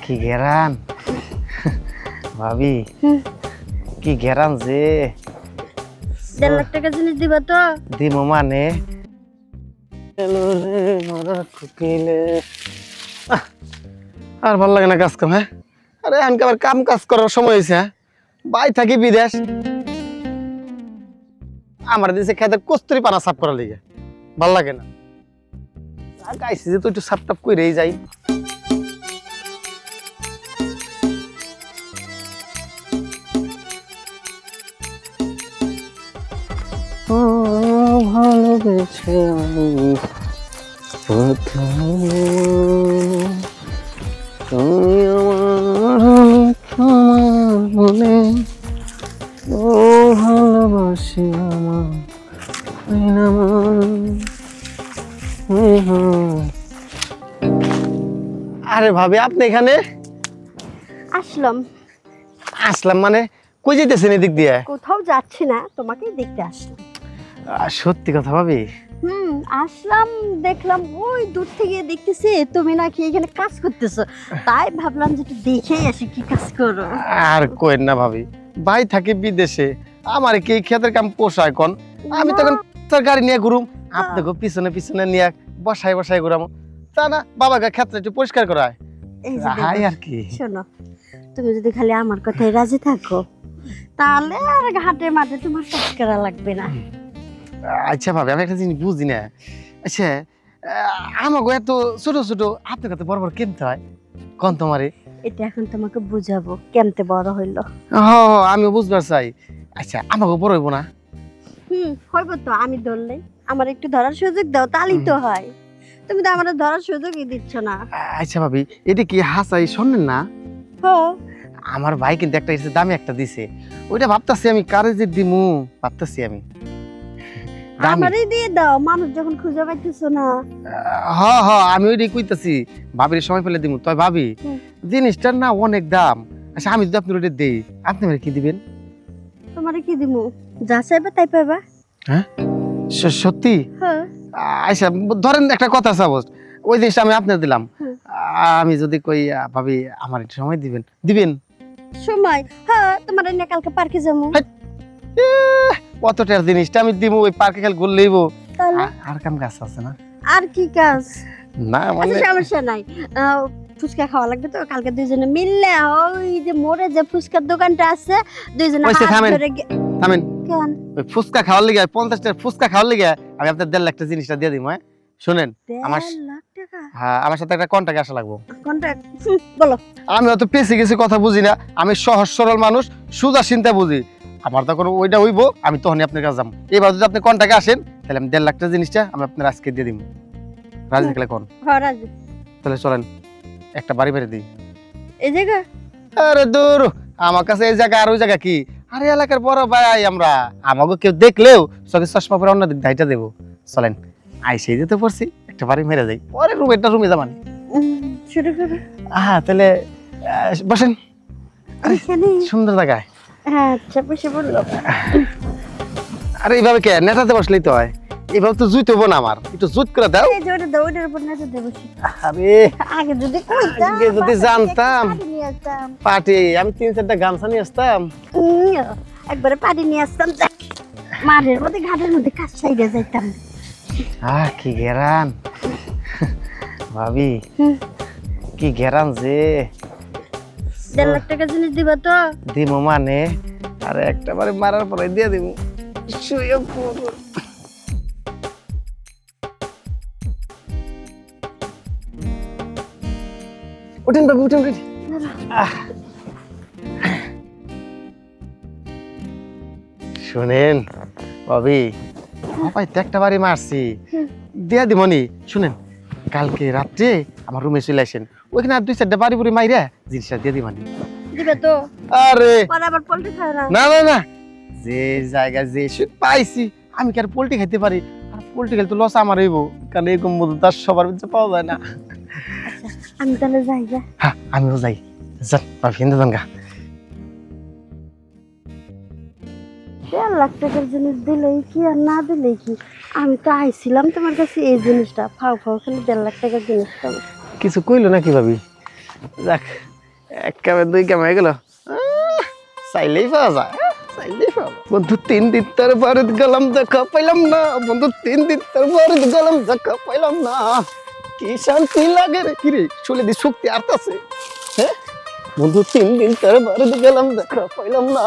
কি ঘেরান ভাবি, কি ঘেরান যে। 1.5 লাখ টাকা জিনিস দিবা তো? দিমু মানে আর ভাল লাগে না কাজ কাম। হ্যাঁ, আরে আনকে আবার কাম কাজ করার সময় হয়েছে। হ্যাঁ, বাই থাকি বিদেশ, আমার দিছে খেতে কস্তুরি পানা সাফ করার লিগে ভাল লাগে না। গাইছি যে তো একটু সাপ টাপ কইরেই যাই। ভালোবেসে আমি তুমি আমার মনে ও ভালোবাসি আমার আরে ভাবি আপনি এখানে আসলাম। আসলাম মানে কই যেতেছেন এদিক দিয়ে? কোথাও যাচ্ছি না, তোমাকেই দেখতে আসলাম। সত্যি কথা ভাবি? আসলাম, দেখলাম ওই দূর থেকে দেখতেছি তুমি নাকি এখানে কাজ করতেছো, তাই ভাবলাম যে একটু দেখেই আসি কি কাজ করো। আর কইন না ভাবি, ভাই থাকি বিদেশে, আমার কি ক্ষেতের কাম পোষায় কোন? আমি তখন তার গাড়ি নিয়ে ঘুরুম, আপনাকে পিছনে পিছনে নিয়ে বসায় বসায় ঘুরাম, তা না বাবাকে ক্ষেত্রে একটু পরিষ্কার করায়। এই যে হাই দেখো, আর কি। শোনো, তুমি যদি খালি আমার কথায় রাজি থাকো তাহলে আর ঘাটে মাঠে তোমার কাজ করা লাগবে না। আচ্ছা ভাবি, আমি একটা জিনিস বুঝি না। আচ্ছা, আমাকে এত ছোট ছোট আপনার কাছে বড় বড় কিনতে হয় কোন তোমারে? এটা এখন তোমাকে বুঝাবো কেমতে বড় হইলো। আমিও বুঝবার চাই। আচ্ছা, আমাকে বড় হইব না? হইব তো, আমি ধরলেই আমার একটু ধরার সুযোগ দাও, তাহলেই তো হয়। তুমি তো আমার ধরার সুযোগই দিচ্ছ না। আচ্ছা ভাবি, এটা কি হাসাই শোনেন না? হ্যাঁ, আমার ভাই কিন্তু একটা দামি একটা দিছে, ওইটা ভাবতাছি আমি কারে যে দিমু, ভাবতাছি আমি দামি। আমারই দিয়ে দাও, মানুষ যখন খুঁজে পাইতেছো না। আমি ওইটাই কইতাছি, ভাবির সময় পেলে দিমু। তবে ভাবি, জিনিসটার না অনেক দাম। আচ্ছা, আমি যদি আপনার ওইটা দেই, আপনি আমাকে কি দিবেন? তোমারে কি দিমু? যা চাইবা তাই পাইবা। হ্যাঁ, সত্যি? হ্যাঁ। আচ্ছা, ধরেন একটা কথা সাপোজ ওই জিনিসটা আমি আপনার দিলাম, আমি যদি কই ভাবি আমার একটু সময় দিবেন, দিবেন? সময়? হ্যাঁ, তোমার এনে কালকে পার্কে যাবো। কতটার জিনিসটা আমি দিব, ওই পার্কে খেল ঘুরলেইব। তাহলে আর কাম কাজ আছে না? আর কি কাজ? না মানে আচ্ছা, সমস্যা নাই। ফুচকা খাওয়া লাগবে তো, কালকে দুইজনে মিললে ওই যে মোড়ে যে ফুচকার দোকানটা আছে, দুইজনে ওইসে হাত থামেন, ধরে থামেন। কেন? ওই ফুচকা খাওয়ার লিগে 50 টাকা ফুচকা খাওয়ার লিগে আমি আপনার 1.5 লাখ টাকা জিনিসটা দিয়ে দিব। হ্যাঁ শুনেন, আমার 1.5 লাখ টাকা হ্যাঁ আমার সাথে একটা কন্টাক্ট আসা লাগবে। কন্ট্রাক্ট? বলো। আমি অত পেছি কিছু কথা বুঝি না, আমি সহজ সরল মানুষ, সুজা চিন্তা বুঝি। আমার তখন ওইটা হইব, আমি তখনই আপনার কাছে যাবো। এবার যদি আপনি কন্টাক্টে আসেন, তাহলে আমি 1.5 লাখ টাকা জিনিসটা আমি আপনার আজকে দিয়ে দিব। রাজি থাকলে কোন? হ্যাঁ, রাজি। তাহলে চলেন একটা বাড়ি বেড়ে দিই। এই জায়গা? আরে দূর, আমার কাছে এই জায়গা আর ওই জায়গা কি? আরে এলাকার বড় ভাই আমরা, আমাকে কেউ দেখলেও চোখে চশমা পরে অন্য দিক ধাইটা দেবো। চলেন, আইসেই যেতে পড়ছি, একটা বাড়ি মেরে যাই, পরে রুমে যাবানি। শুরু করো। তাহলে বসেন। এখানে? সুন্দর জায়গায়। হ্যাঁ, আচ্ছা, বসে বললো। আরে এইভাবে কে নেতাতে বসলেই তো হয়, এইভাবে তো জুইতে হবো না, আমার একটু জুত করে দাও। এই যে ওটা দাও, ওটার উপর নাচে দেবো। আরে আগে যদি কইতাম, আগে যদি জানতাম, পানি নিয়ে আসতাম। পার্টি আমি 3-4টা গামছা নিয়ে আসতাম। একবারে পানি নিয়ে আসতাম, মাঠের মধ্যে ঘাটের মধ্যে কাজ সাইডে যাইতাম। কি ঘেরান ভাবি, কি ঘেরান যে। 1.5 লাখ টাকা জিনিস দিবা তো? দিমু মানে আরে একটা বারে মারার পরে দিয়ে দিমু। শুয়ে পড়ো। উঠেন বাবু, উঠেন উঠেন। শুনেন ভাবি, ভাই তো একটা বাড়ি মারছি, দিয়া দিমনি। শুনেন, কালকে রাত্রে আমার রুমে চলে আসেন, ওইখানে আর 2-4টা বাড়ি বুড়ি মাইরা জিনিসটা দিয়ে দিবানি। দিবে তো? আরে পরে আবার পোল্ট্রি খায় না? না না না, যে জায়গা যে সুখ পাইছি, আমি কি আর পোল্ট্রি খাইতে পারি? আর পোল্ট্রি খেলে তো লস আমার হইব, কারণ এরকম মধু তার সবার ভিতরে পাওয়া যায় না। আচ্ছা, আমি তাহলে যাই। হ্যাঁ আমিও যাই। যান ভাবি, হিন্দু জানগা। 1.5 লাখ টাকার জিনিস দিলেই কি আর না দিলেই কি? আমি তো আইছিলাম তোমার কাছে এই জিনিসটা ফাও ফাও, খালি 1.5 লাখ টাকার জিনিস পাবো। কিছু কইলো নাকি ভাবি? যাক, এক কামে দুই কামে হয়ে গেল। চাইলেই পাওয়া যায়, চাইলেই পাওয়া যায়। বন্ধু 3 দিন তার বাড়িতে গেলাম, দেখা পাইলাম না। বন্ধু 3 দিন তার বাড়িতে গেলাম, দেখা পাইলাম না। কি শান্তি লাগে রে, কি রে চলে দি শক্তি আরতাছে। হ্যাঁ বন্ধু 3 দিন তার বাড়িতে গেলাম, দেখা পাইলাম না।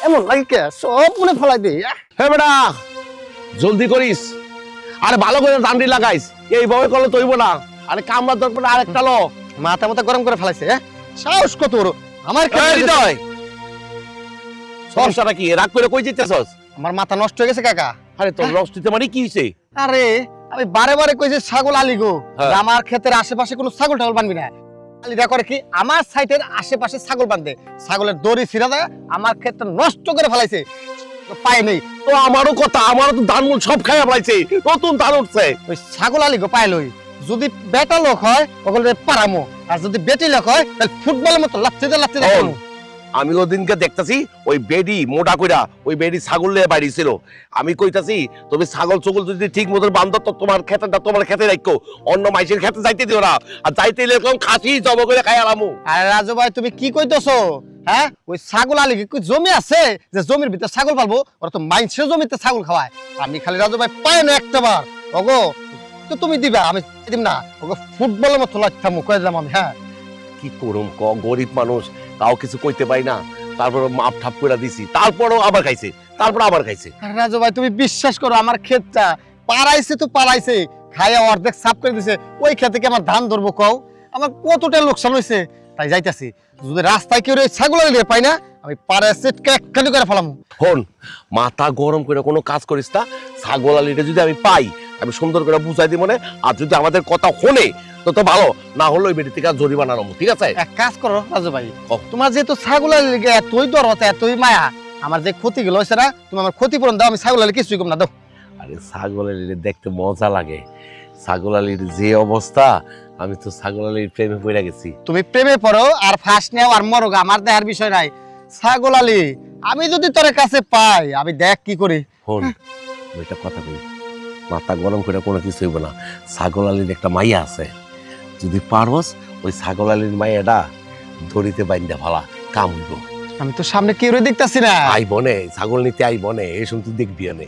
এমন লাগে কে, সব মনে ফেলাই দে। হে বেটা জলদি করিস, আরে ভালো করে দান্ডি লাগাইস, এইভাবে করলে তৈব না। আরে কামড়া দরকার আরেকটা লো। মাথা মাথা গরম করে ফেলাইছে। সাহস কত বড় আমার হৃদয়, সমস্যাটা কি? রাগ করে কই যেতেছস? আমার মাথা নষ্ট হয়ে গেছে কাকা। আরে তোর নষ্টিতে মানে কি হইছে? আরে আমি বারে বারে কইছি ছাগল আলি গো, হ্যাঁ। যে আমার ক্ষেতের আশেপাশে কোনো ছাগল টাগল বানবি না। আলিটা করে কি আমার সাইটের আশেপাশে ছাগল বান্ধে, ছাগলের দড়ি ছিঁড়া দেয়, আমার ক্ষেতটা নষ্ট করে ফেলাইছে। পায় নেই তো আমারও কথা, আমারও তো ধানমূল সব খাইয়া ফেলাইছে, নতুন ধান উঠছে। ওই ছাগল আলি গো পায় লই। যদি বেটা লোক হয় ওগুলো পারামো, আর যদি বেটি লোক হয় তাহলে ফুটবলের মতো লাচ্ছি শোন, আমি ওদিনকে দেখতাছি ওই বেডি মোটা কইরা ওই বেডি ছাগল নিয়ে বাড়ি ছিল। আমি কইতাছি তুমি ছাগল চগল যদি ঠিক মতো বান্ধব তো তোমার ক্ষেতটা তোমার ক্ষেতে রাখো, অন্য মাইসের ক্ষেতে যাইতে দিও না। আর যাইতে এরকম খাসি জব করে খাই আলামু। আরে রাজু ভাই তুমি কি কইতেছো? হ্যাঁ ওই ছাগল আলি কি জমি আছে যে জমির ভিতরে ছাগল পালবো? ওরা তো মাইন্সের জমিতে ছাগল খাওয়ায়। আমি খালি রাজু ভাই পাই না একটাবার ওগো, তো তুমি দিবা, আমি দিম না। ওগো ফুটবলের মতো লাগতাম কয়ে দিলাম আমি। হ্যাঁ কি করুম ক, গরিব মানুষ, কাউ কিছু কইতে পাই না। তারপর মাপ ঠাপ করে দিছি, তারপরও আবার খাইছে, তারপর আবার খাইছে। আরে রাজু ভাই তুমি বিশ্বাস করো, আমার ক্ষেতটা পারাইছে তো পারাইছে, খাইয়া অর্ধেক সাফ করে দিছে। ওই ক্ষেতে কি আমার ধান ধরবো কও? আমার কতটা লোকসান হয়েছে। তাই যাইতাছি, যদি রাস্তায় কেউ ছাগল আলি পাই না আমি পাড়ায় সেটকে একখানি করে ফেলাম। হন, মাথা গরম করে কোনো কাজ করিস না। ছাগল আলিটা যদি আমি পাই আমি সুন্দর করে বুঝাই দিব মনে। আর যদি আমাদের কথা শোনে তো তো ভালো, না হলো ওই বেটি থেকে জরিমানা নেবো, ঠিক আছে? এক কাজ করো রাজু ভাই, তোমার যেহেতু ছাগল আলি এতই দরদ এতই মায়া, আমার যে ক্ষতি গুলো হয়েছে না, তুমি আমার ক্ষতিপূরণ দাও। আমি ছাগল আলি কিছুই কম না দাও। আরে ছাগল আলির দেখতে মজা লাগে, ছাগল আলির যে অবস্থা, আমি তো ছাগল আলির প্রেমে পড়ে গেছি। তুমি প্রেমে পড়ো আর ফাঁস নেও আর মরো, আমার দেহার বিষয় নাই। ছাগল আলি আমি যদি তোর কাছে পাই আমি দেখ কি করি। হন ওইটা কথা কই, মাথা গরম করে কোনো কিছু হইব না। ছাগল আলির একটা মাইয়া আছে, যদি পারস ওই ছাগল আলির মাইয়াটা দড়িতে বাইন্দা ভালা কাম হইব। আমি তো সামনে কি দেখতাছি না। আই বনে ছাগল নিতে আই বনে, এই শুনতে দেখবি নে।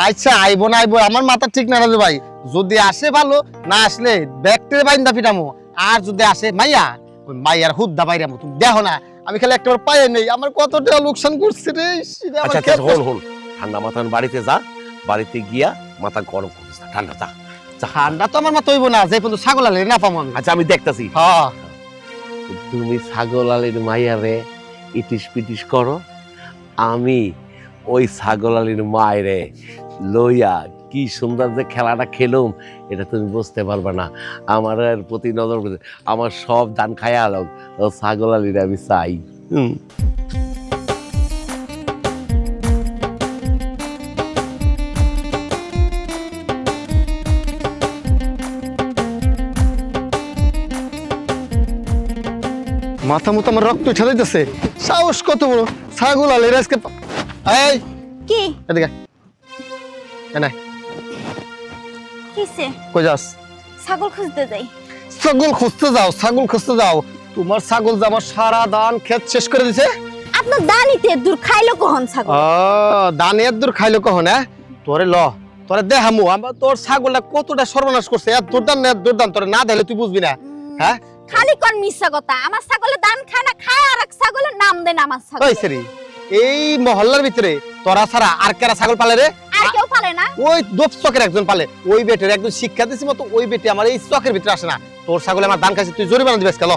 আচ্ছা আইবো না আইবো, আমার মাথা ঠিক না রাজু ভাই। যদি আসে ভালো, না আসলে ব্যাগটের বাইন্দা পিটামো। আর যদি আসে মাইয়া, ওই মাইয়ার হুদ্দা বাইরামো। তুমি দেখো না আমি খালি একটাবার পায়ে নেই, আমার কতটা লোকসান করছে রে। আচ্ছা আচ্ছা হল হল, ঠান্ডা মাথায় বাড়িতে যা, বাড়িতে গিয়া মাথা গরম করিস না, ঠান্ডা যা। ঠান্ডা তো আমার মাথা হইব না, যে পর্যন্ত ছাগল আলি না পাবো আমি। আচ্ছা আমি দেখতাছি। হ্যাঁ তুমি ছাগল আলির মাইয়ারে ইটিস পিটিস করো, আমি ওই ছাগল আলির মায়েরে লইয়া কি সুন্দর যে খেলাটা খেলুম এটা তুমি বুঝতে পারবে না। আমার এর প্রতি নজর করে আমার সব দান খায়া আলো ছাগল আলির আমি চাই। মাথা মতো আমার রক্ত উঠে যাইতেছে। সাহস কত বড়, ছাগল আলির আজকে এই কি এদিকে নাই কিসে? কই যাস? ছাগল খুঁজতে যাই। ছাগল খুঁজতে যাও, ছাগল খুঁজতে যাও? তোমার ছাগল যে আমার সারা দান ক্ষেত শেষ করে দিছে। আপনার দানিতে দূর খাইলো কখন ছাগল? ও দানে এত দূর খাইলো কখন? হ্যাঁ তোরে ল, তোরে দেখামু আমার তোর ছাগলটা কতটা সর্বনাশ করছে। এত দুর্দান না দুর্দান, তোরে না দিলে তুই বুঝবি না। হ্যাঁ খালি কোন মিথ্যা কথা। আমার ছাগলের দান খায় না, খায় আর এক ছাগলের নাম দেন আমার ছাগল। ওই সেরি এই মহল্লার ভিতরে তোরা ছাড়া আর কারা ছাগল পালে রে? আর কেউ পালে না? ওই দোপ চকের একজন পালে। ওই বেটের একজন শিক্ষা দিছি মতো ওই বেটে আমার এই চকের ভিতরে আসে না। তোর ছাগলে আমার দান খাইছে, তুই জরিমানা দিবেস কেন?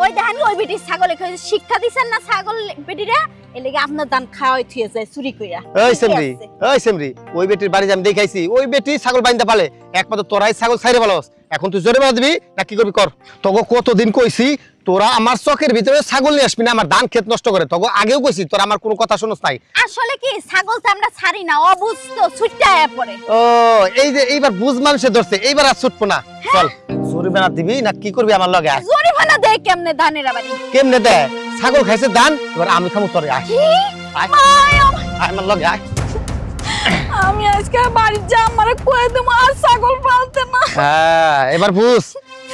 ওই দেখেন ওই বেটির ছাগলে খাইছে, শিক্ষা দিছেন না ছাগল বেটিরা, এর লাগি আপনার দান খাওয়াই থুয়ে যায় চুরি কইরা। ওই সেমরি, ওই সেমরি, ওই বেটির বাড়ি আমি দেখাইছি, ওই বেটি ছাগল বাইন্দা পালে। একমাত্র তোরাই ছাগল ছাইরে ভালোস। এখন তুই জরিমানা দিবি না কি করবি কর। তোকে কতদিন কইছি তোরা আমার চকের ভিতরে ছাগল নিয়ে আসবি না, আমার ধান ক্ষেত নষ্ট করে। তোকে আগেও কইছি, তোরা আমার কোনো কথা শুনস নাই। আসলে কি ছাগল তো আমরা ছাড়ি না, অবুঝ তো ছুট্টায় পড়ে। ও এই যে এইবার বুঝ মানুষে ধরছে, এইবার আর ছুটবো না। চল জরিমানা দিবি না কি করবি আমার লগে আয়। জরিমানা দেয় কেমনে ধানের বাড়ি? কেমনে দে? ছাগল খাইছে ধান, এবার আমি খামু তোরে। আয় কি আয় মায় আয় আমার লগে আয়। আমি আজকে বাড়ি যা আমারে কয়ে দেবো আর ছাগল পালতে না। হ্যাঁ এবার বুঝ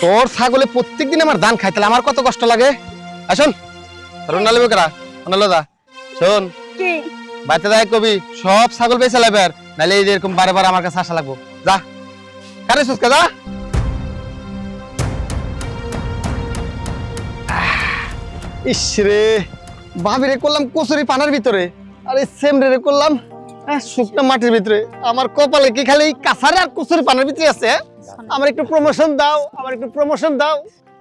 তোর ছাগলে প্রত্যেকদিন আমার ধান খাই, তাহলে আমার কত কষ্ট লাগে। আসুন রুনা লেবে করা রুনা দা, শোন কি বাড়িতে যাই কবি সব ছাগল বেঁচে লাগবে, আর নাহলে এই যে এরকম বারে বারে আমার কাছে আসা লাগবো। যা কারে সুস্কা যা। ইসরে ভাবিরে করলাম কচুরি পানার ভিতরে, আর এই সেমরে রে করলাম শুকনো মাটির ভিতরে। আমার কপালে কি খালি কাছারে আর কচুরি পানার ভিতরে আছে? আমার একটু প্রমোশন দাও, আমার একটু প্রমোশন দাও,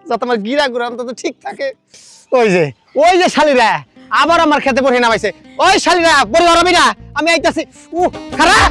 যাতে আমার গিরা গুড়া অন্তত ঠিক থাকে। ওই যে শালিরা আবার আমার খেতে পড়ে নামাইছে। ওই শালিরা পরিবার হবে না, আমি আইতাছি। খারাপ